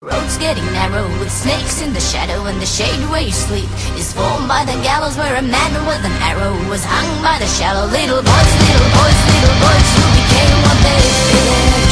Road's getting narrow with snakes in the shadow, and the shade where you sleep is formed by the gallows where a man with an arrow was hung by the shallow. Little boys, little boys, little boys who became what they feared.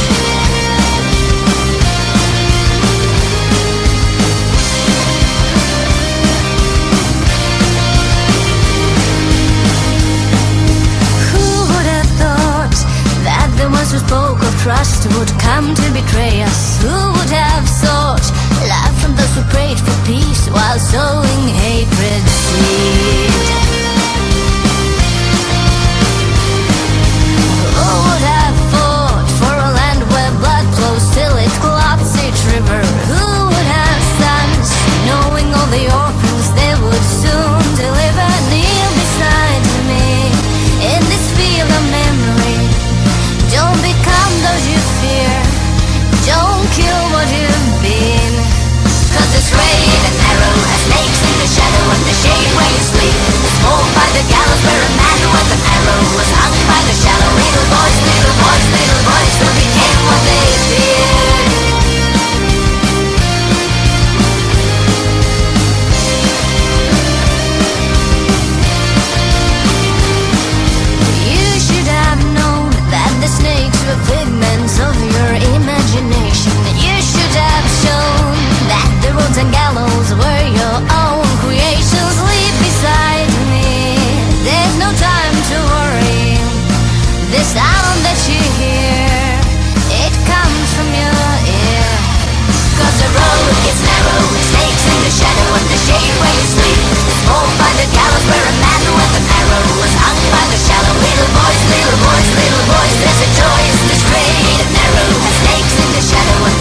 Who would have thought that the ones who spoke of trust would come to betray us? Who would have sought love from those who prayed for peace while sowing hatred's seed? Who would have fought for a land where blood flows till it clots each river? Who would have sons, knowing all the orphans they would soon deliver? Kneel beside me in this field of memory. Don't become those you fear. Don't kill what you've been. Cause it's straight and narrow, has snakes in the shadow, and the shade where you sleep is formed by the gallows where a man with an arrow was hung by the shallow. Little boys, little boys, little boys who became what they feared. You should have known that the snakes were figments of your imagination. You should have shown that the roads and gallows were your own creations. Leave beside me, there's no time to worry. The sound that you hear, it comes from your ear. Cause the road gets narrow with snakes in the shadow, and the shade where you sleep is formed by the gallows where a man with an arrow was hung by the shallow. Little boys, little boys, little boys, there's a joy in the straight and narrow, has snakes in the shadow, and